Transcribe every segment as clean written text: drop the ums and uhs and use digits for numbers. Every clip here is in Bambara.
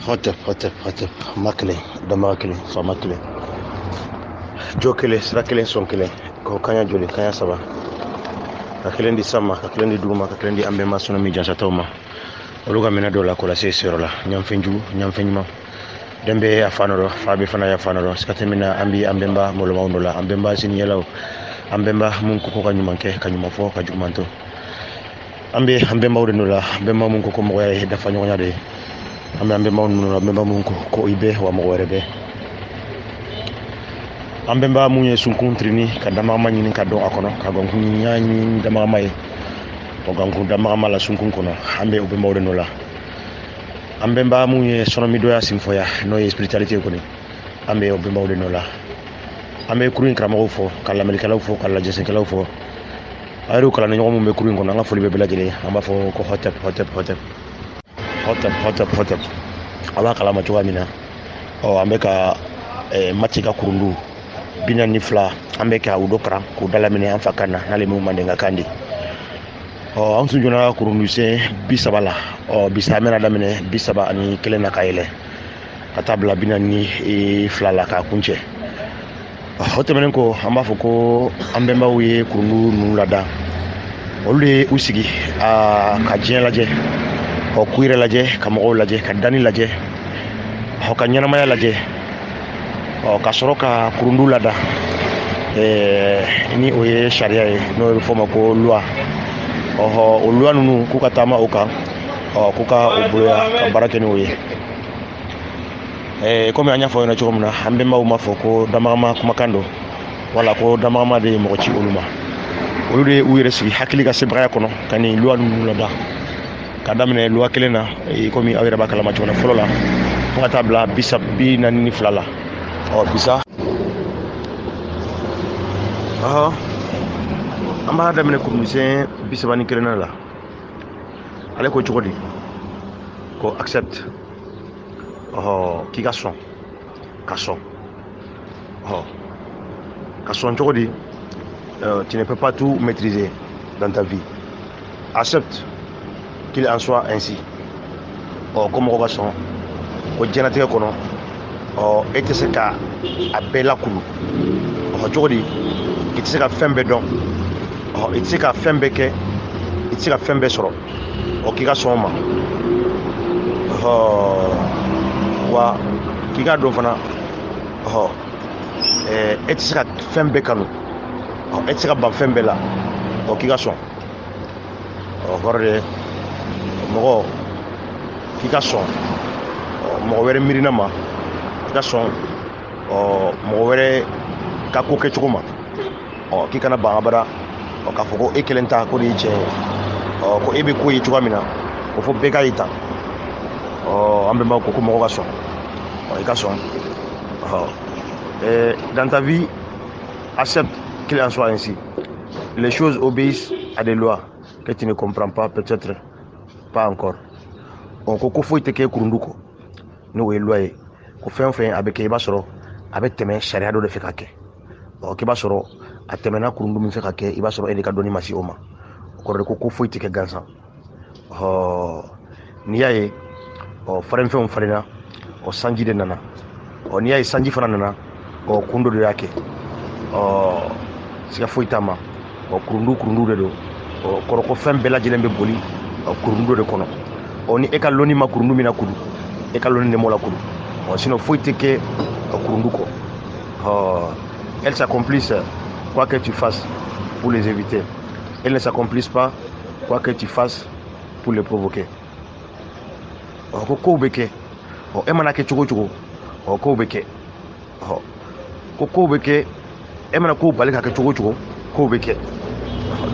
Hotep makele dama kelen fama kelen jo kelen sira kelen son kelen ko kanya joli kanya saba ka kelen di sama ka kelen di duma ka kelen di ambe ma sono mi jansa tawma oluga mena do la ko la sesero la nyamfenjuma dembe afanoro fabe fana ya fanoro skatemina ambe mba molo maundo la ambe mba sini yelaw ambe mba munku ko kanyumanke kanyuma fo ka jumanto ambe mba wudeno la ambe mba munku ko mo ya dafa nyonya de ambe mba munku ko ibe wa mo werebe ambe mba munye sunkuntrini ka dama manyini ka do akono ka gonku nyanyi dama mai o ganku dama mala sunkun kono ambe ube mba wudeno la ambe mba munye sono mi doya simfoya no spirituality ko ni ambe ube mba wudeno la ambe kurin kramo fo kala melikala fo kala jesekala fo ayru kala nyomo mbe kurin kono nga foli be bela jele amba fo ko hotep aba kala ma tuwa mina o ambe ka machika kurundu bina ni fla ambe ka udokra ku dalamine an fakana nale mu mandenga kandi o an sunjona kurundu se bisabala o bisamena damine bisaba ani kelena kaile katabla bina ni fla la ka kunche hotemenen ko amba fo ko ambe mbawe kurundu nulada olude usigi ka jien laje o kuire laje ka mo laje ka dani laje o ka nyanama laje o ka soroka kurundu lada ni oye sharia no foma ko loi o loi nunu ku ka tama o ka obuya ka barake ni oye comme anya fo na chomna ambe mbaw fo ko damama kuma kando wala ko damama de mo ci oluma olude uyere si hakili ka sebra kono kani loi nunu lada kadamine loi kelena comme awira bakala ma chona folola nga tabla bisab bi nanini flala o bisa amba damine commission bisabani kelena la ale ko chogodi ko accept qui garçon chogodi tu ne peux pas tout maîtriser dans ta vie. Accepte qu'il en soit ainsi. Comme on va son au génétique kono et c'est qu'à bella kulu chogodi it se ka fembe don it se ka fembe ke it se ka fembe soro qui garçon ma wa kiga do fana et se ka fembe kanu et se ka ban fembe la kiga son horde mo kiga son mo were mirina ma kiga son mo were ka ko ke chukuma kikana ba abara ka foko ekelenta ko di che ko ebe ko yi chukamina ko fo bega ita ambe ma ko mo ga son dans ta vie accepte qu'il en soit ainsi. Les choses obéissent à des lois que tu ne comprends pas, peut-être pas encore. On ko faut te ke kurunduko no we loi ko fen avec e basoro avec teme sharia do de fekake ke basoro atemena kurundu mi fekake e basoro e de ka doni masi oma ko faut te ke gansa niyaye faren fen farina sanji de nana niyaye sanji fana nana kundo de yake sika foitama kurundu de do koroko fen bela jelembe boli kurundu de kono oni ekaloni ma kurundu mina kudu ekaloni ne mola kudu sinon foiteke kurundu ko elles s'accomplissent quoi que tu fasses pour les éviter, elles ne s'accomplissent pas quoi que tu fasses pour les provoquer. Ko beke emana ke chugo ko beke ko beke emana ko balika ke chugo ko beke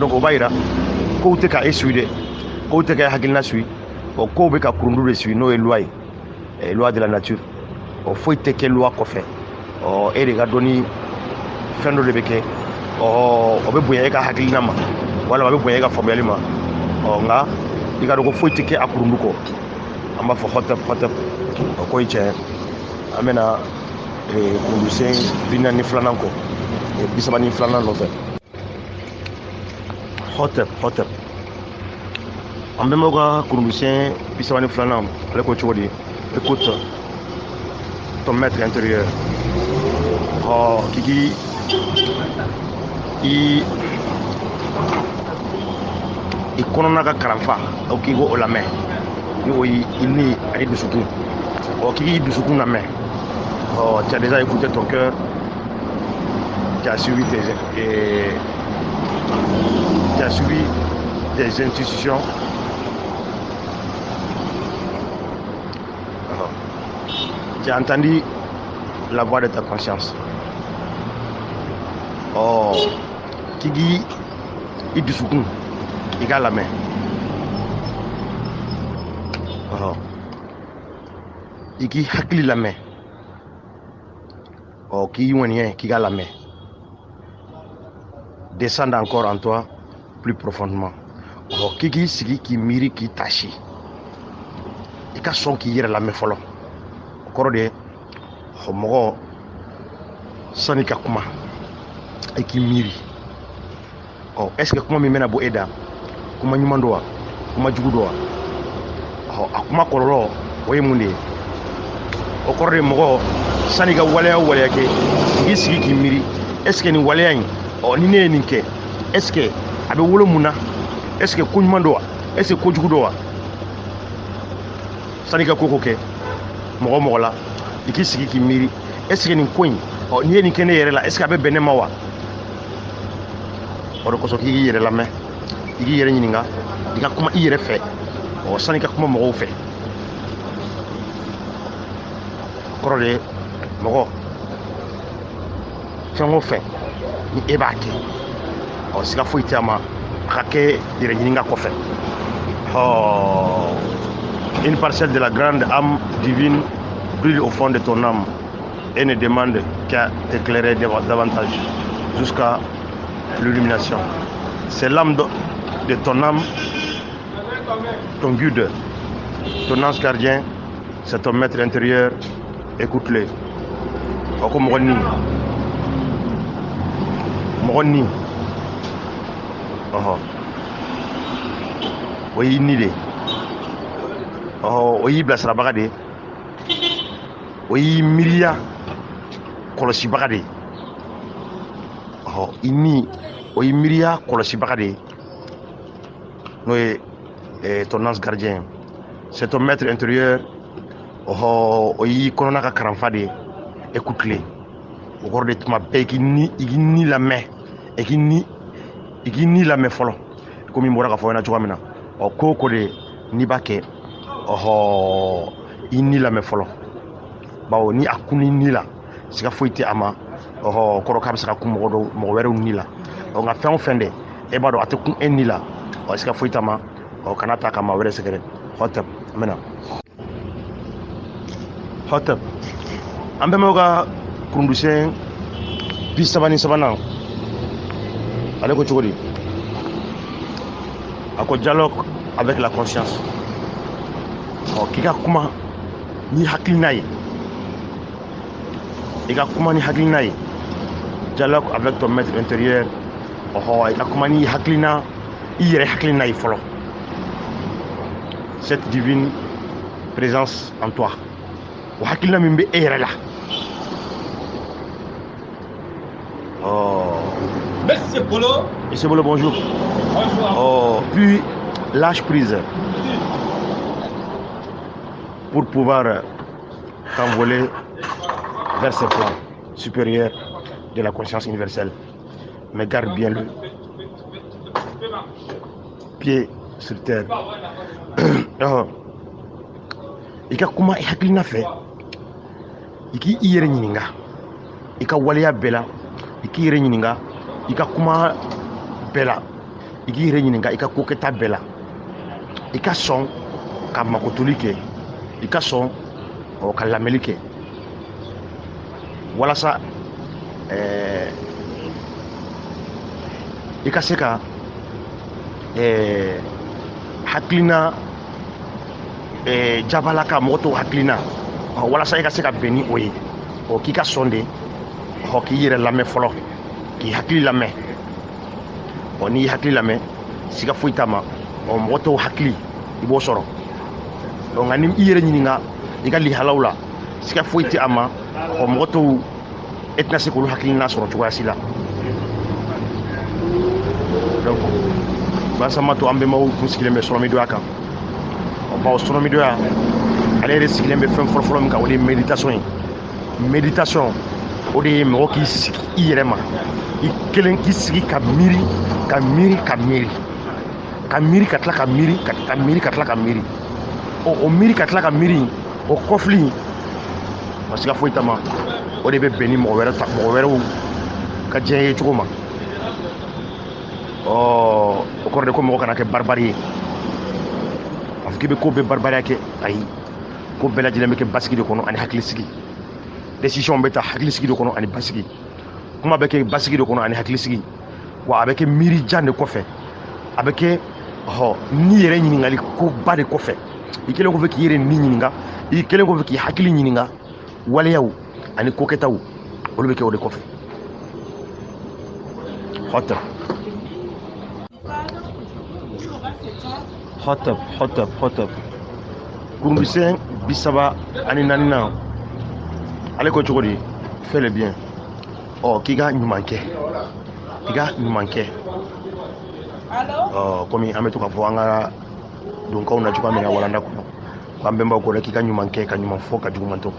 donc obaira ko te ka essuide ko te ka hakilna sui ko beka kurundu de sui no loi de la nature faut te ke loi ko fait e de ga doni fendo de beke be boya ka hakilna ma wala be boya ka formali ma nga diga do ko faut te ke akurundu ko amba fo hotep ko iche amena kundusen bina ni flanan ko bisaba ni flanan no fe hotep ambe moga kundusen bisaba ni flanan ale ko chodi écoute ton maître intérieur. Oh, Kiki, i kɔnɔna ka karanfa o k'i ko o lamɛn ni o y'i ni a y'i dusukun k'i k'i dusukun lamɛn tu as déjà écouté ton cœur, tu as suivi tes institutions. Tu as entendu la voix de ta conscience. Kiki i dusukun i k'a lamɛn. I k'i hakili lamɛn. K'i ŋaniya k'i k'a lamɛn. Descendre encore en toi plus profondément. K'i k'i sigi k'i miiri k'i tasi. I ka sɔn k'i yɛrɛ lamɛn fɔlɔ. O kɔrɔ de ye mɔgɔ sani ka kuma i k'i miiri. Est ce que kuma min bɛna bɔ e da kuma ɲuman don wa kuma jugu don wa? A kuma kɔlɔlɔ o ye mun de ye? O kɔrɔ de ye mɔgɔ sani ka waleya o waleya kɛ k'i sigi k'i miiri est ce que nin waleya in ni ne ye nin kɛ est ce que a bɛ wolo mun na? est ce que ko ɲuman don wa? est ce que ko jugu don wa? Sani ka ko kɛ mɔgɔ mɔgɔ la i k'i sigi k'i miiri est ce que nin ko in n'i ye nin kɛ ne yɛrɛ la est ce que a bɛ bɛn ne ma wa? O de kosɔn k'i k'i yɛrɛ lamɛn i k'i yɛrɛ ɲininka i ka kuma i yɛrɛ fɛ sani ka kuma mɔgɔw fɛ. Kɔrɔ de ye mɔgɔ fɛn o fɛn ni e b'a kɛ siga foyi tɛ a ma a ka kɛ yɛrɛ ɲininka kɔfɛ. Une parcelle de la grande âme divine brille au fond de ton âme et ne demande qu'à t'éclairer davantage jusqu'à l'illumination. C'est l'âme de ton âme, ton guide, ton ange gardien, c'est ton maître intérieur. Écoute-le. Comme Moroni. Oui, ni de. Oui, blasra bagade. Oui, miria. Kolosi bagade. Ini. Oui, miria. Kolosi bagade. Oui, ton ange gardien. C'est ton maître intérieur. Oui, konona ka karanfa de. Écoute-le. O kɔrɔ de tuma bɛɛ i k'i ni lamɛn i k'i ni lamɛn fɔlɔ komi n bɔra ka fɔ ɲɛna cogoya min na ko o ko de n'i b'a kɛ i ni lamɛn fɔlɔ bawo ni a kun ni la siga foyi tɛ a ma kɔrɔ k'a bɛ se ka kun mɔgɔ wɛrɛw ni la nka fɛn o fɛn de e b'a dɔn a tɛ kun e ni la siga foyi t'a ma kana ta ka maa wɛrɛ sɛgɛrɛ hɔtɛp an bɛ na hɔtɛp an bɛnbaw ka kurundusɛn bi sabani sabanan ale ko cogo di a ko dialogue avec la conscience k'i ka kuma ni hakilina ye i ka kuma ni hakilina ye dialogue avec ton maître intérieur i ka kuma ni hakilina i yɛrɛ hakilina ye fɔlɔ cette divine présence en toi o hakilina min bɛ e yɛrɛ la. Monsieur Bolo. Monsieur Bolo, bonjour. Bonjour. Puis lâche prise pour pouvoir t'envoler vers ces plans supérieurs de la conscience universelle. Mais garde bien le pied sur terre. I ka kuma i hakilina fɛ i k'i yɛrɛ ɲininka i ka waleya bɛɛ la i k'i yɛrɛ ɲininka i ka kuma bɛɛ la i k'i yɛrɛ ɲininka i ka kokɛta bɛɛ la i ka sɔn ka makotoli kɛ i ka sɔn ka lamɛnli kɛ walasa i ka se ka hakilina jabala ka mɔgɔ tɔw hakilina walasa i ka se ka bɛn ni o ye k'i ka sɔn de k'i yɛrɛ lamɛn fɔlɔ k'i hakili lamɛn n'i y'i hakili lamɛn siga foyi t'a ma mɔgɔ tɔw hakili i b'o sɔrɔ nka ni i yɛrɛ ɲininka i ka lihalaw la siga foyi tɛ a ma mɔgɔ tɔw e tɛna se k'olu hakilina sɔrɔ cogoya si la donc basama to an bɛnbaw kun sigilen bɛ sɔrɔmidoya kan bawo sɔrɔmidoya ale yɛrɛ sigilen bɛ fɛn fɔlɔfɔlɔ min kan o de ye méditation ye méditation o de ye mɔgɔ k'i sigi i yɛrɛ ma i kelen k'i sigi ka miiri ka miiri ka miiri ka miiri ka tila ka miiri ka miiri ka tila ka miiri o miiri ka tila ka miiri o kɔfili ma siga foyi t'a ma o de bɛ bɛn ni mɔgɔ wɛrɛw ka diɲɛ ye cogo ma o kɔrɔ de ko mɔgɔ kana kɛ baribari ye a fɔ k'i bɛ ko bɛɛ baribariya kɛ ayi ko bɛɛ lajɛlen bɛ kɛ basigi de kɔnɔ ani hakilisigi décision bɛ ta hakilisigi de kɔnɔ ani basigi kuma bɛ kɛ basigi de kɔnɔ ani hakilisigi wa a bɛ kɛ miiri jan de kɔfɛ a bɛ kɛ ni yɛrɛ ɲininkali koba de kɔfɛ i kelen kɔfɛ k'i yɛrɛ ni ɲininka i kelen kɔfɛ k'i hakili ɲininka waleyaw ani kokɛtaw olu bɛ kɛ o de kɔfɛ hɔtɛp kurundisɛn 34 ale ko cogo di fais le bien k'i ka ɲuman kɛ komi an bɛ to ka fɔ an ka donkaw na cogoya min na walanda kɔnɔ k'an bɛnbaw ko dɛ k'i ka ɲuman kɛ ka ɲuman fɔ ka juguman to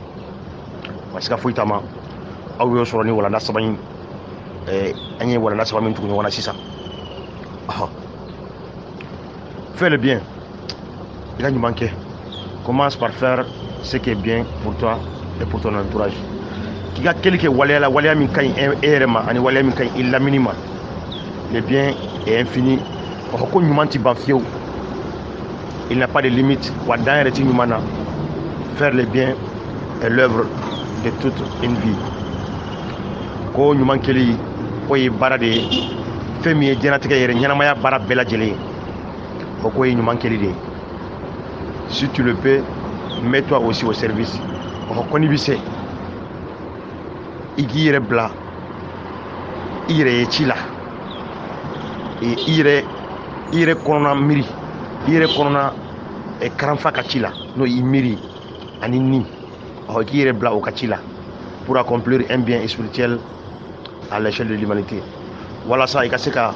parce que foyi t'a ma aw y'o sɔrɔ ni walanda saba in an ye walanda saba min tugu ɲɔgɔn na sisan fais le bien i ka ɲuman kɛ commence par faire ce qui est bien pour toi et pour ton entourage k'i ka kɛli kɛ waleya la waleya min ka ɲi e yɛrɛ ma ani waleya min ka ɲi i lamini ma le bien est infini ko ɲuman ti ban fiyewu il n'a pas de limite wa dan yɛrɛ ti ɲuman na faire le bien est l'œuvre de toute une vie ko ɲuman kɛli o ye baara de ye fɛn min ye diɲɛlatigɛ yɛrɛ ɲɛnamaya baara bɛɛ lajɛlen ye o ko ye ɲuman kɛli de ye si tu le peux mets-toi aussi au service ko n'i bɛ se i k'i yɛrɛ bila i yɛrɛ ye ci la i yɛrɛ kɔnɔna miiri i yɛrɛ kɔnɔna karanfa ka ci la n'o i miiri ani ni i k'i yɛrɛ bila o ka ci la pour accomplir un bien spirituel à l'échelle de l'humanité walasa i ka se ka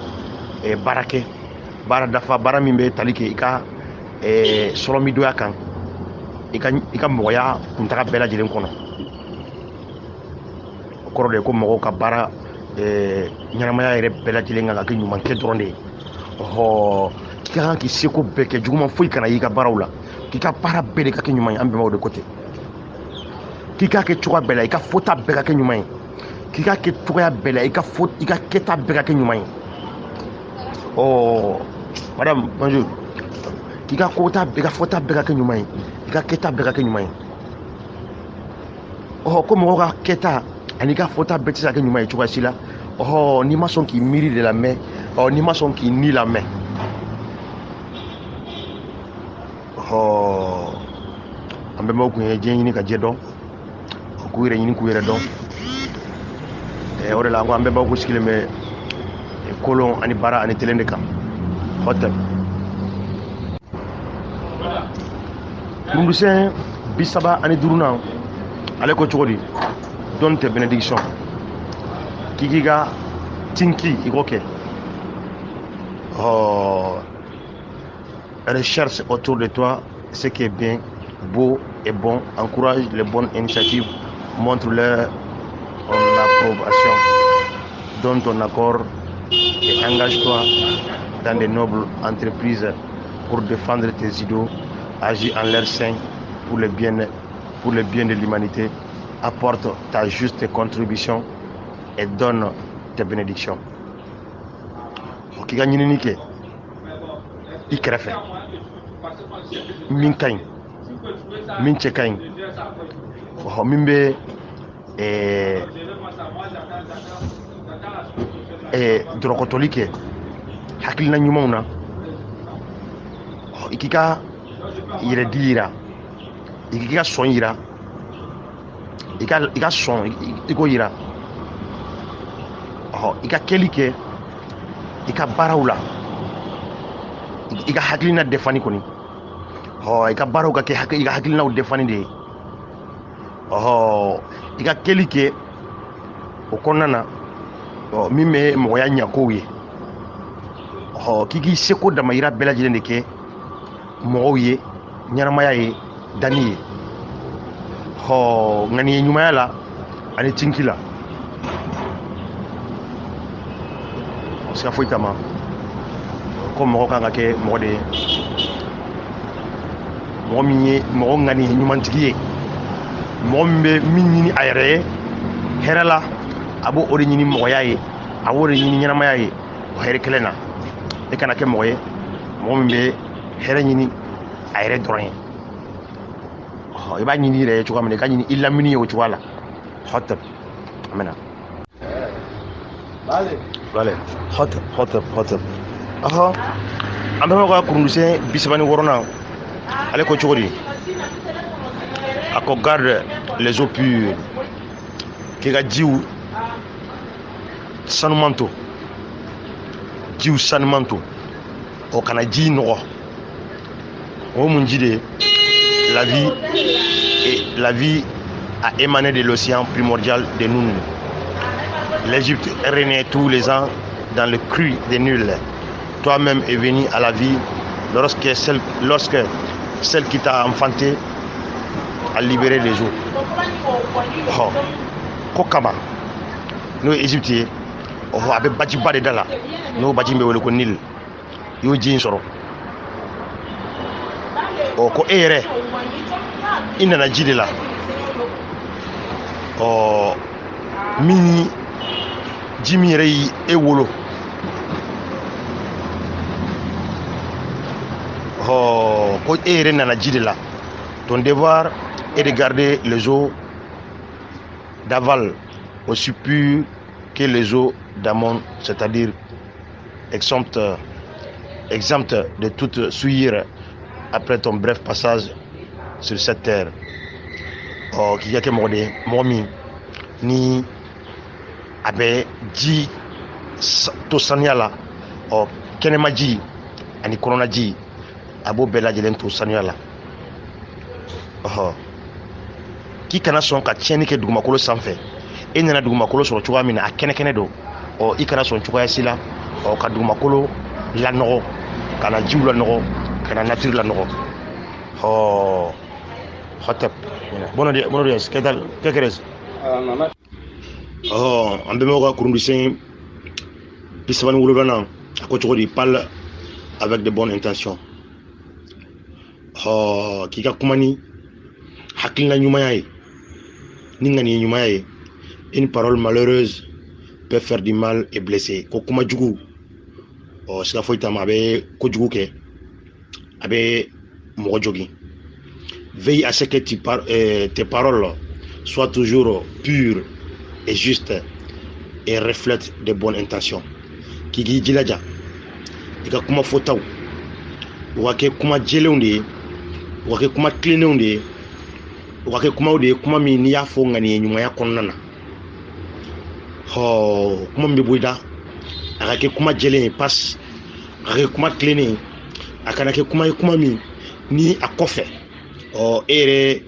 baara kɛ baara dafa baara min bɛ tali kɛ i ka sɔrɔmidoya kan i ka mɔgɔya kuntaga bɛɛ lajɛlen kɔnɔ o kɔrɔ de ye ko mɔgɔw ka baara ɲɛnamaya yɛrɛ bɛɛ lajɛlen kan ka kɛ ɲuman kɛ dɔrɔn de ye k'i ka kan k'i seko bɛɛ kɛ juguman foyi kana y'i ka baaraw la k'i ka baara bɛɛ de ka kɛ ɲuman ye an bɛnbaw de ko ten k'i k'a kɛ cogoya bɛɛ la i ka fɔta bɛɛ ka kɛ ɲuman ye k'i k'a kɛ cogoya bɛɛ la i ka kɛta bɛɛ ka kɛ ɲuman ye madame bonjour k'i ka fɔta bɛɛ ka kɛ ɲuman ye i ka kɛta bɛɛ ka kɛ ɲuman ye ko mɔgɔw ka kɛta ani ka fɔta bɛɛ tɛ se ka kɛ ɲuman ye cogoya si la n'i ma sɔn k'i miiri de lamɛn n'i ma sɔn k'i ni lamɛn an bɛnbaw kun ye diɲɛ ɲini ka jɛ dɔn k'u yɛrɛ ɲini k'u yɛrɛ dɔn o de la an ko an bɛnbaw kun sigilen bɛ kolon ani baara ani telen de kan hɔtɛl kurundisɛn 35 ale ko cogo di donne tes bénédictions k'i ka tinki i k'o kɛ recherche autour de toi ce qui est bien, beau et bon, encourage les bonnes initiatives, montre-leur ton approbation, donne ton accord et engage-toi dans de nobles entreprises pour défendre tes idéaux, agis en leur sein pour le bien de l'humanité, apporte ta juste contribution et donne tes bénédictions. K'i ka ɲinini kɛ i kɛrɛfɛ min ka ɲi min cɛ ka ɲi min bɛ dɔrɔkɔtɔli kɛ hakilina ɲumanw na i k'i ka yɛrɛdi yira i k'i ka sɔn yira i ka sɔn i k'o yira i ka kɛli kɛ i ka baaraw la i ka hakilina dɛfani kɔni i ka baaraw ka kɛ i ka hakilinaw dɛfani de ye i ka kɛli kɛ o kɔnɔna na min bɛ mɔgɔya ɲɛkow ye k'i k'i seko damayira bɛɛ lajɛlen de kɛ mɔgɔw ye ɲɛnamaya ye danni ye ŋaniye ɲumanya la ani tinki la siga foyi t'a ma ko mɔgɔ kan ka kɛ mɔgɔ de ye mɔgɔ min ye mɔgɔ ŋaniye ɲumantigi ye mɔgɔ min bɛ min ɲini a yɛrɛ ye hɛrɛ la a b'o de ɲini mɔgɔya ye a b'o de ɲini ɲɛnamaya ye o hɛrɛ kelen na e kana kɛ mɔgɔ ye mɔgɔ min bɛ hɛrɛ ɲini a yɛrɛ dɔrɔn ye i b'a ɲini i yɛrɛ ye cogoya min na i ka ɲini i lamini ye o cogoya la hɔtɛp amina vale hɔtɛp an bɛɛ ka kurundusɛn 36nan ale ko cogo di a ko garde les eaux pures k'i ka jiw sanuman to jiw sanuman to o kana ji nɔgɔ o mun ji de la vie a émané de l'océan primordial des Nouns. L'Égypte renaît tous les ans dans le cru des nuls. Toi-même est venu à la vie lorsque celle qui t'a enfanté a libéré des eaux. Ko kama n'o ye Égypte ye a bɛ bajiba de da la n'o baji bɛ wele ko Nil i y'o ji in sɔrɔ ko e yɛrɛ i nana ji de la min ji min yɛrɛ y' e wolo ko e yɛrɛ nana ji de la ton devoir est de garder les eaux d'aval aussi pures que les eaux d'amont, c'est-à-dire exemptes de toute souillure après ton bref passage sur cette terre. K'i ka kɛ mɔgɔ de ye mɔgɔ min ni a bɛ ji to sanuya la kɛnɛma ji ani kɔnɔna ji a b'o bɛɛ lajɛlen to sanuya la k'i kana sɔn ka tiɲɛni kɛ dugumakolo sanfɛ e nana dugumakolo sɔrɔ cogoya min na a kɛnɛ don i kana sɔn cogoya si la ka dugumakolo lanɔgɔ ka na jiw lanɔgɔ ka na nature lanɔgɔ hotep buenos días, ¿qué tal? ¿Qué querés? An bɛɛ ka kurundusɛn 37nan a ko cogo di parle avec de bonnes intentions k'i ka kuma ni hakilina ɲumanya ye ni ŋaniye ɲumanya ye une parole malheureuse peut faire du mal et blesser ko kuma jugu siga foyi t'a ma a bɛ kojugu kɛ a bɛ mɔgɔ jogin. Veille à ce que tes paroles soient toujours pures et justes et reflètent de bonnes intentions. K'i jilaja i ka kuma fɔtaw u ka kɛ kuma jɛlenw de ye u ka kɛ kuma tilennenw de ye u ka kɛ kumaw de ye kuma min n'i y'a fɔ ŋaniye ɲumanya kɔnɔna na kuma min bɛ bɔ i da a ka kɛ kuma jɛlen ye pas a ka kɛ kuma tilennen ye a kana kɛ kuma ye kuma min ni a kɔfɛ e yɛrɛ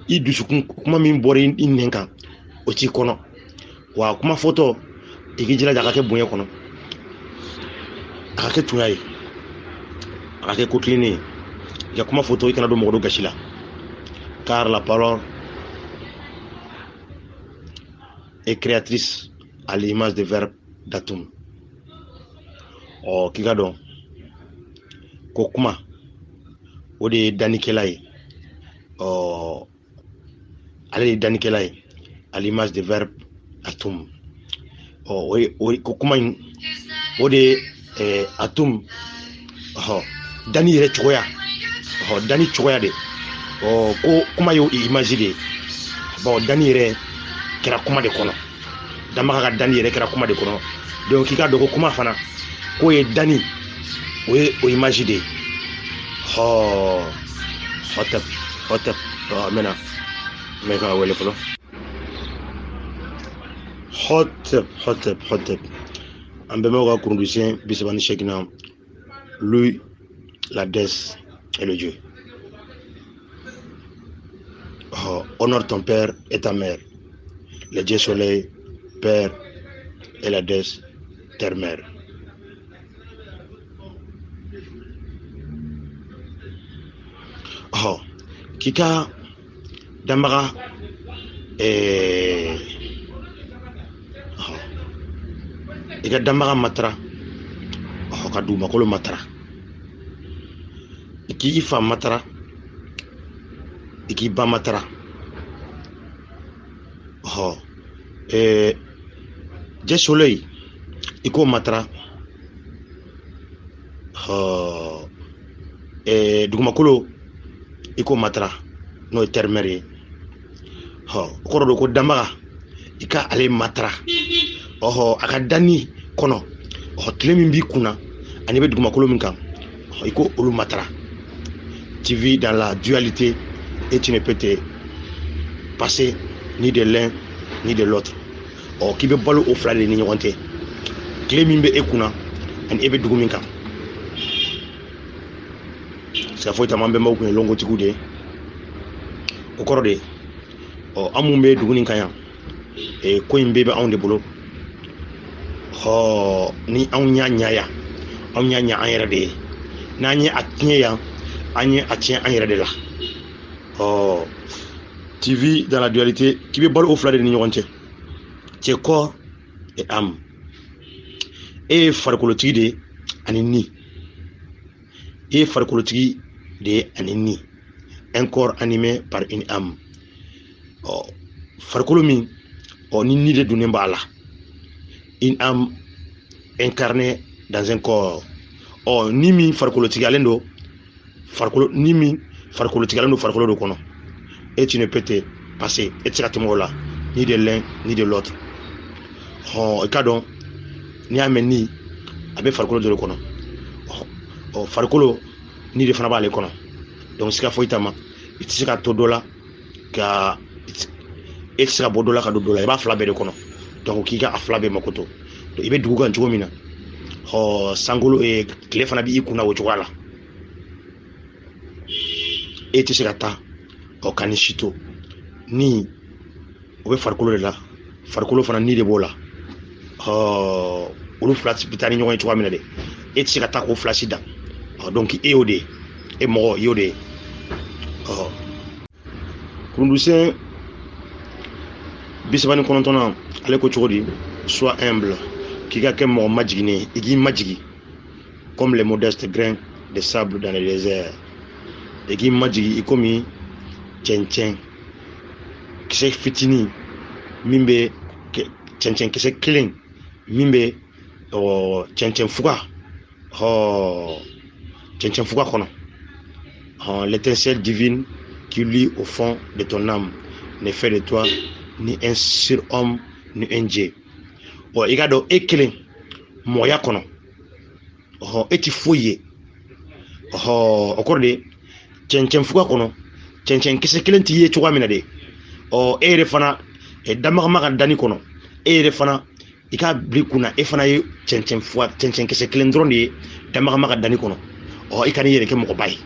i dusukun kuma min bɔra i nɛn kan o t'i kɔnɔ wa kuma fɔtɔ i k'i jilaja a ka kɛ bonya kɔnɔ a ka kɛ tunya ye a ka kɛ ko tilennen ye i ka kuma fɔtɔ i kana don mɔgɔ dɔ gasi la car la parole est créatrice à l'image des verbes d'Atum. K'i ka dɔn ko kuma o de ye dannikɛla ye ale de ye dannikɛla ye à l'image des verbes Atum. Ko kuma in o de ye Atum danni yɛrɛ cogoya danni cogoya de ko kuma y'o image de ye danni yɛrɛ kɛra kuma de kɔnɔ danbaga ka danni yɛrɛ kɛra kuma de kɔnɔ donc k'i ka dɔn ko kuma fana k'o ye danni o ye o image de ye hotep mena mɛ ka wele fɔlɔ hotep an bɛɛ ka kurundusɛn 38nan lui la déesse et le dieu Honore ton père et ta mère, le Dieu soleil, père, et la déesse, terre-mère. Kika Dambaga ika Dambaga matra ka dugumakolo matra iki ifa matra iki ba matra Dieu soleil iko matra dugumakolo iko matra no e termere okoro do ko Dambaga ika ale matra aka dani kono tile min bi kuna ani be dugumakolo min kan iko olu matra. Tu vis dans la dualité et tu ne peux te passer ni de l'un ni de l'autre. Qui be balo o fla de ni ɲɔgɔn tɛ tile min be e kunna ani e be dugu min kan. Sika foyi tama an bɛnbaw kun ye longotigiw de ye o kɔrɔ de an mun be dugu nin kan yan ko in bɛɛ bɛ anw de bolo ni anw y'a ɲa yan anw y'a ɲa an yɛrɛ de ye n'an ye a tiɲɛ yan an ye a tiɲɛ an yɛrɛ de la. Tu vis dans la dualité qui be balo o fla de ni ɲɔgɔn cɛ. Tu es corps et âme. Et farkolotigi de ani ni. Et farkolotigi de ani ni. Un corps animé par une âme. Farkolo min ni de donnen b'a la. Une âme incarnée dans un corps. Ni min farkolotigalen do farkolo ni min farkolotigalen do farkolo do kɔnɔ. Et tu ne peux te passer et tu là ni de l'un ni de l'autre. Ka dɔn n'i y'a mɛn ni a bɛ farikolo dɔ de kɔnɔ farikolo ni de fana b'ale kɔnɔ donc siga foyi t'a ma i tɛ se ka to dɔ la ka e tɛ se ka bɔ dɔ la ka don dɔ la i b'a fila bɛɛ de kɔnɔ donc k'i ka a fila bɛɛ makoto i bɛ dugu kan cogo min na sankolo tile fana b'i kunna o cogoya la e tɛ se ka taa ka ni si to ni o bɛ farikolo de la farikolo fana ni de b'o la olu fila bɛ taa ni ɲɔgɔn ye cogoya min na dɛ e tɛ se ka taa k'o fila si dan donc e y'o de ye e mɔgɔ y'o de ye kurundusɛn 39 ale ko cogo di sois humble k'i ka kɛ mɔgɔ majiginnen ye i k'i majigi comme les modestes grains de sable dans le désert i k'i majigi i komi cɛncɛn kisɛ fitinin min bɛ cɛncɛn kisɛ kelen min bɛ cɛncɛn fuga kɔnɔ l'étincelle divine qui lie au fond de ton âme ne fait de toi ni un surhomme ni un dieu. I ka dɔn e kelen mɔgɔya kɔnɔ e ti foyi ye o kɔrɔ de cɛncɛn fuga kɔnɔ cɛncɛn kisɛ kelen t'i ye cogoya min na de e yɛrɛ fana Dambaga ka dani kɔnɔ e yɛrɛ fana i ka bila i kunna e fana ye cɛncɛn kisɛ kelen dɔrɔn de ye Dambaga ka dani kɔnɔ i ka n'i yɛrɛ kɛ mɔgɔba ye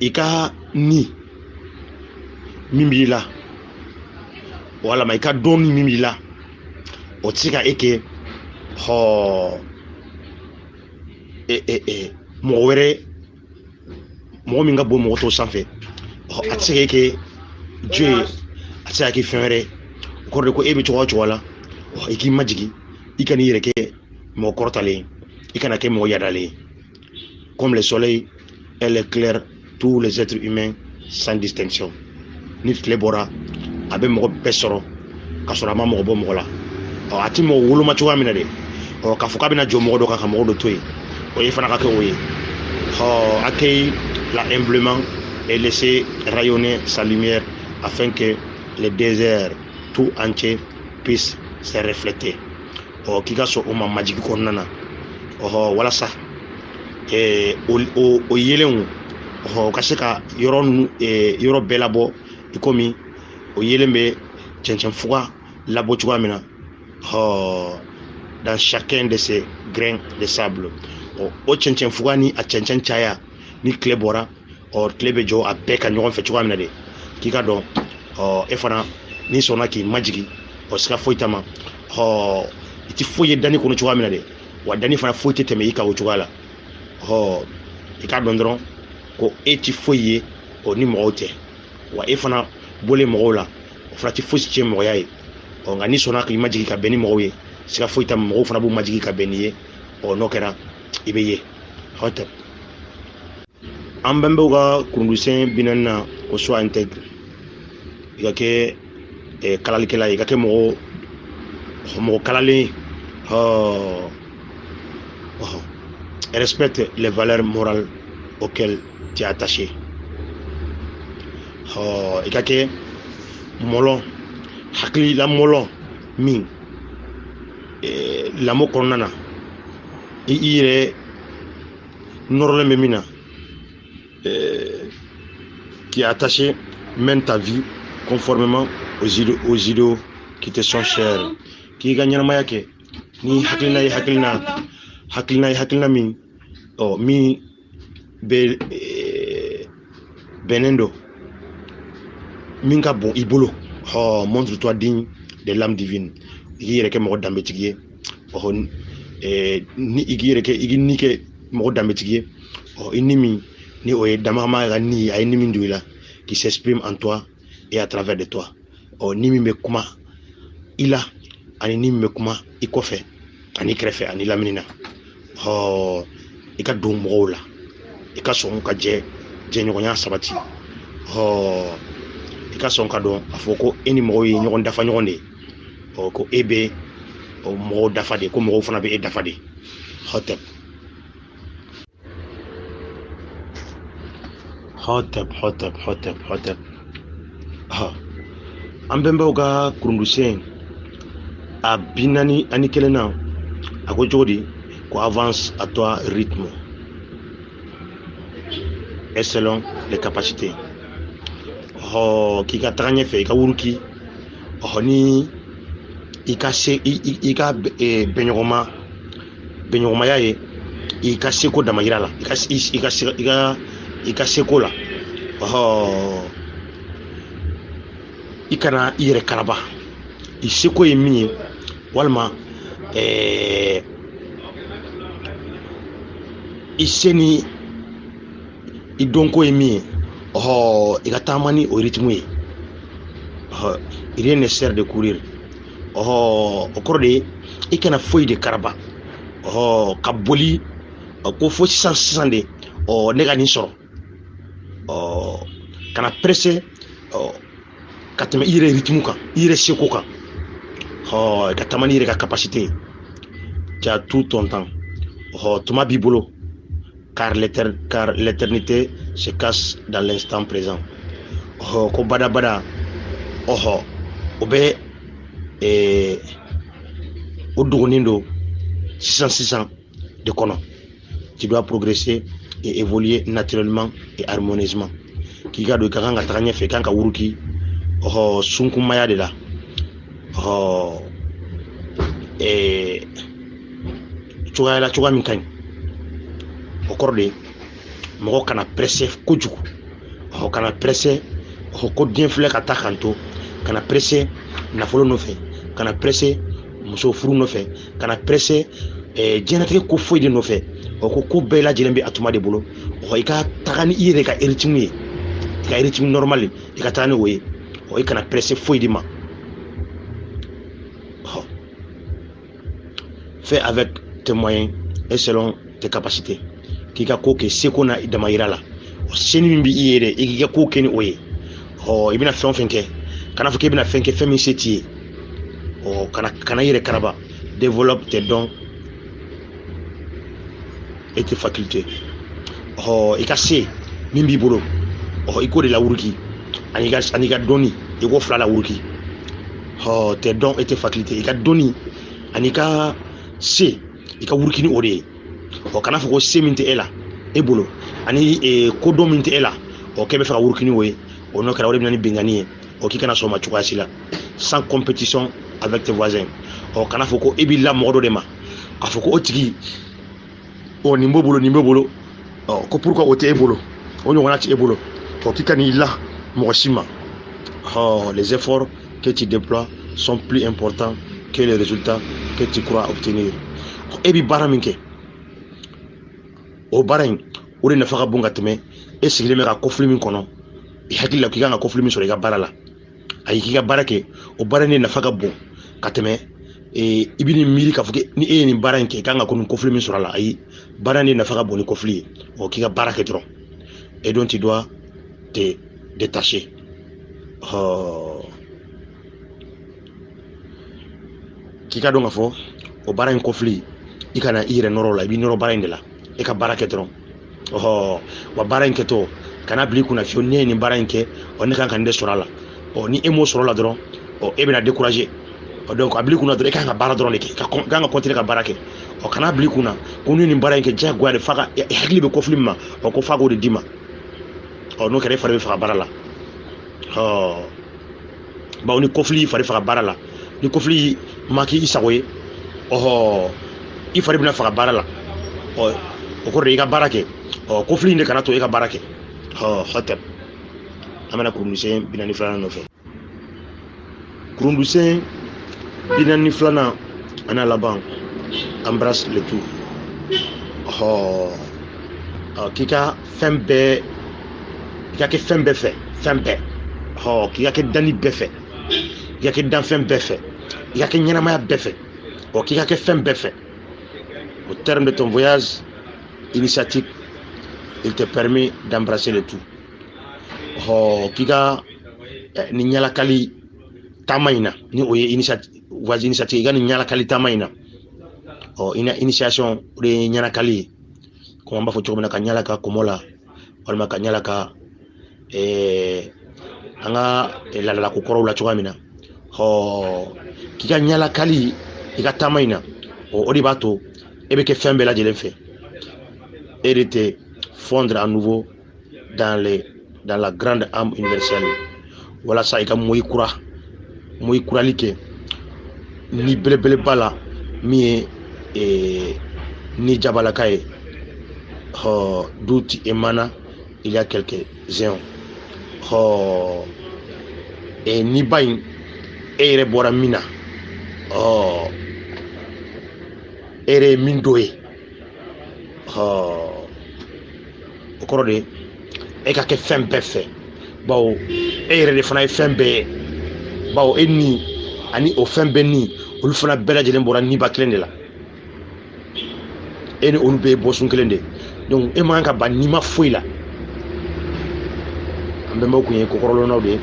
i ka ni min b'i la walama i ka dɔn min b'i la o tɛ se ka e kɛ mɔgɔ wɛrɛ mɔgɔ min ka bon mɔgɔ tɔw sanfɛ a tɛ se ka e kɛ Dieu ye a tɛ se ka kɛ fɛn wɛrɛ o kɔrɔ de ko e bɛ cogoya o cogoya la i k'i majigi i ka n'i yɛrɛ kɛ mɔgɔ kɔrɔtalen i kana kɛ mɔgɔ yadalen comme le soleil elle éclaire tous les êtres humains sans distinction ni tile bɔra a bɛ mɔgɔ bɛɛ sɔrɔ ka sɔrɔ a ma mɔgɔ bɔ mɔgɔ la a tɛ mɔgɔ woloma cogoya min na de k'a fɔ k'a bɛna jɔ mɔgɔ dɔ kan ka mɔgɔ dɔ to yen o ye fana ka kɛ o ye accueille-la humblement et laissez rayonner sa lumière afin que le désert tout entier puisse se refléter k'i ka sɔn o ma majigi kɔnɔna na walasa o yelenw ka se ka yɔrɔ bɛɛ labɔ i komi o yelen bɛ cɛncɛn fuga labɔ cogoya min na dans chacun de ces grains de sable o cɛncɛn fuga ni a cɛncɛn caya ni tile bɔra tile bɛ jɔ a bɛɛ ka ɲɔgɔn fɛ cogoya min na de k'i ka dɔn e fana ni sɔnna k'i majigi siga foyi t'a ma i ti foyi ye danni kɔnɔ cogoya min na de wa danni fana foyi tɛ tɛmɛ i kan o cogoya la i k'a dɔn dɔrɔn ko e ti foyi ye ni mɔgɔw tɛ wa e fana bɔlen mɔgɔw la o fana ti foyi tiɲɛ mɔgɔya ye nka ni sɔnna k'i majigi ka bɛn ni mɔgɔw ye siga foyi t'a ma mɔgɔw fana b'u majigi ka bɛn n'i ye n'o kɛra i bɛ ye tɛ an bɛnbɛw ka kurundusɛn 40 na o soit intègre i ka kɛ kalalikɛla ye i ka kɛ mɔgɔ kalalen respecte les valeurs morales auxquelles tu es attaché i ka kɛ mɔlɔ hakilila mɔlɔ min lamɔ kɔnɔna na i yɛrɛ nɔrɔlen bɛ min na qui est attaché mène ta vie conformément aux idéaux qui te sont chers k'i ka ɲɛnamaya kɛ ni hakilina ye hakilina min min bɛ bɛnnen don min ka bon i bolo montre-toi digne de l'âme divine i k'i yɛrɛ kɛ mɔgɔ danbetigi ye ni i k'i ni kɛ mɔgɔ danbetigi ye i ni min ni o ye damama ka ni a ye ni min don i la qui s'exprime en toi et à travers de toi ni min bɛ kuma i la ani ni min bɛ kuma i kɔfɛ ani kɛrɛfɛ ani lamini na i ka don mɔgɔw la i ka sɔn ka jɛɲɔgɔnya sabati i ka sɔn ka dɔn a fɔ ko e ni mɔgɔw ye ɲɔgɔn dafa ɲɔgɔn de ye ko e bɛ mɔgɔw dafa de ko mɔgɔw fana bɛ e dafa de hotep an bɛnbɛw ka kurundusɛn a 41 na a ko cogo di ko avance à toi rythme et selon les capacités k'i ka taga ɲɛfɛ i ka wuruki ni i ka bɛnɲɔgɔnmaya ye i ka seko dama yira la i ka seko la i kana i yɛrɛ karaba i seko ye min ye walima i se ni i dɔnko ye min ye i ka taama ni o rythme ye il est nécessaire de courir o kɔrɔ de ye i kana foyi de karaba ka boli ko fo sisan de ne ka nin sɔrɔ kana presse ka tɛmɛ i yɛrɛ rythme kan i yɛrɛ seko kan ka taama ni i yɛrɛ ka capacité tu as tout ton temps tuma b'i bolo car l'éternité se cache dans l'instant présent ko bada o bɛ o dogonnen don sisan de kɔnɔ tu dois progresser et évoluer naturellement et harmonieusement k'i ka don i ka kan ka taga ɲɛfɛ i kan ka wuruki sunkumaya de la cogoya min ka ɲi o kɔrɔ de mɔgɔ kana presse kojugu kana presse ko diɲɛ filɛ ka taa kan to kana presse nafolo nɔfɛ kana presse muso furu nɔfɛ kana presse diɲɛlatigɛ ko foyi de nɔfɛ ko bɛɛ lajɛlen bɛ a tuma de bolo i ka taga ni i yɛrɛ ka rythme ye i ka rythme normal i ka taga ni o ye i kana presse foyi de ma fais avec tes moyens et selon tes capacités k'i ka ko kɛ seko na dama yira la seni min bɛ i ye dɛ i k'i ka ko kɛ ni o ye i bɛna fɛn o fɛn kɛ kana fɔ k'i bɛna fɛn kɛ fɛn min se t'i ye kana yɛrɛ karaba développe tes dons et tes facultés i ka se min b'i bolo i k'o de lawuruki ani ka dɔnni i k'o fila lawuruki tes dons et tes facultés i ka dɔnni ani ka se i ka wuruki ni o de ye kana fɔ ko se min tɛ e la e bolo ani kodɔn min tɛ e la k'e bɛ fɛ ka wuruki ni o ye n'o kɛra o de bɛ na ni bɛnkanni ye k'i kana sɔn o ma cogoya si la sans compétition avec tes voisins kana fɔ ko e b'i la mɔgɔ dɔ de ma a fɔ ko o tigi nin b'o bolo ko pourquoi o tɛ e bolo o ɲɔgɔnna tɛ e bolo k'i ka n'i la mɔgɔ si ma les efforts que tu déploies sont plus importants que les résultats que tu crois obtenir. E bi baara min kɛ o baara in o de nafa ka bon ka tɛmɛ e sigilen bɛ ka kɔfili min kɔnɔ i hakili la k'i kan ka kɔfili min sɔrɔ i ka baara la ayi k'i ka baara kɛ o baara in de nafa ka bon ka tɛmɛ i bɛ nin miiri k'a fɔ ni e ye nin baara in kɛ i kan ka nin kɔfili min sɔrɔ a la ayi baara in de nafa ka bon ni kɔfili ye k'i ka baara kɛ dɔrɔn et donc tu dois te détacher k'i ka dɔn ka fɔ o baara in kɔfili i kana i yɛrɛ nɔrɔ la i b'i nɔrɔ baara in de la e ka baara kɛ dɔrɔn wa baara in kɛtɔ kana bila i kunna fiyewu ne ye nin baara in kɛ ne kan ka nin de sɔrɔ a la ni e m'o sɔrɔ a la dɔrɔn e bɛna décourager donc a bila i kunna dɔrɔn e kan ka baara dɔrɔn de kɛ ka kan ka continuer ka baara kɛ kana bila i kunna ko ni nin baara in kɛ diyagoya de fa ka hakili bɛ kɔfili min ma ko f'a k'o de d'i ma n'o kɛra e fari bɛ faga baara la bawo ni kɔfili fari faga baara la ni kɔfili ma k'i sago ye i fari bɛna faga baara la o kɔrɔ de i ka baara kɛ kɔfili in de kana to e ka baara kɛ hatɛ an bɛna kurundusɛn 42 nɔfɛ kurundusɛn 42 ana laban embrasse le tout k'i ka fɛn bɛɛ i ka kɛ fɛn bɛɛ fɛ fɛn bɛɛ k'i ka kɛ danni bɛɛ fɛ i ka kɛ danfɛn bɛɛ fɛ i ka kɛ ɲɛnamaya bɛɛ fɛ k'i ka kɛ fɛn bɛɛ fɛ au terme de ton voyage initiatique il te permet d'embrasser le tout k'i ka nin ɲalakali taama in na ni o ye voyage initiatique i ka nin ɲalakali taama in na initiation o de ye ɲalakali ye comme an b'a fɔ cogo min na ka ɲalaka komo la walima ka ɲalaka an ka ladalako kɔrɔw la cogoya min na k'i ka ɲalakali i ka taama in na o de b'a to e bɛ kɛ fɛn bɛɛ lajɛlen fɛ et de te fondre à nouveau dans la grande âme universelle walasa i ka moyi kurali kɛ ni belebeleba la min ye ni jabalaka ye d'où tu émanes il y a quelques ans ni ba in e yɛrɛ bɔra min na e yɛrɛ ye min dɔ ye o kɔrɔ de e ka kɛ fɛn bɛɛ fɛ bawo e yɛrɛ de fana ye fɛn bɛɛ ye bawo e ni ani o fɛn bɛɛ ni olu fana bɛɛ lajɛlen bɔra niba kelen de la e ni olu bɛɛ ye bɔsun kelen de donc e man kan ka ban nima foyi la an bɛnbaw kun ye kokɔrɔlɔnnaw de ye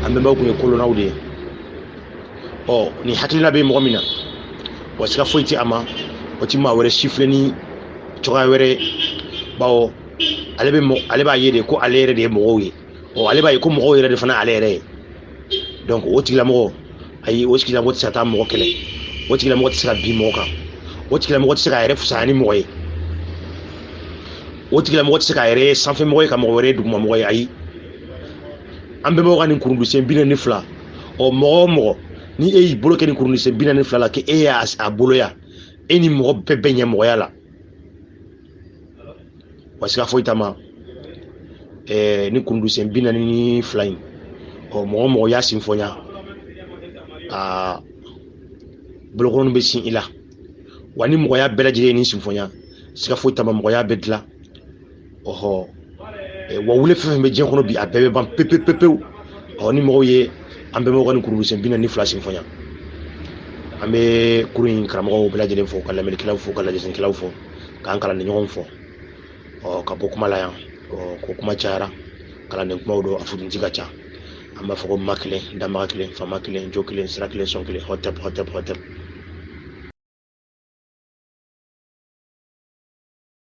an bɛnbaw kun ye kolonnaw de ye ni hakilina bɛ mɔgɔ min na wa siga foyi tɛ a ma o ti maa wɛrɛ sifilɛ ni cogoya wɛrɛ bawo ale b'a ye de ko ale yɛrɛ de ye mɔgɔw ye ale b'a ye ko mɔgɔw yɛrɛ de fana ale yɛrɛ ye donc o tigilamɔgɔ ayi o tigilamɔgɔ tɛ se ka taa mɔgɔ kɛlɛ o tigilamɔgɔ tɛ se ka bin mɔgɔ kan o tigilamɔgɔ tɛ se k'a yɛrɛ fisaya ni mɔgɔ ye o tigilamɔgɔ tɛ se k'a yɛrɛ sanfɛmɔgɔ ye ka mɔgɔ wɛrɛ ye dugumamɔgɔ ye ayi an bɛnbaw ka nin kurundusɛn 42 mɔgɔ o mɔgɔ ni e y'i bolo kɛ nin kurundusɛn 42 la k'e y'a boloya e ni mɔgɔ bɛɛ bɛ ɲɛmɔgɔya la wa siga foyi t'a ma ni kurundusɛn 42 in mɔgɔ o mɔgɔ y'a sinfɔnya bolokɔrɔnin bɛ sin i la wa ni mɔgɔya bɛɛ lajɛlen ye nin sinfɔnya siga foyi t'a ma mɔgɔya bɛ dilan wa wele fɛn fɛn bɛ diɲɛ kɔnɔ bi a bɛɛ bɛ ban pepepepewu ni mɔgɔw ye an bɛɛ bɛ nin kurundusɛn 42 sinfɔnya an bɛ kurun in karamɔgɔw bɛɛ lajɛlen fo ka lamɛnnikɛlaw fo ka lajɛsenkɛlaw fo k'an kalanden ɲɔgɔn fo ka bɔ kuma la yan ko kuma cayara kalanden kumaw don a futunti ka ca an b'a fɔ ko ma kelen danbaga kelen fama kelen jo kelen sira kelen sɔn kelen hɔtɛp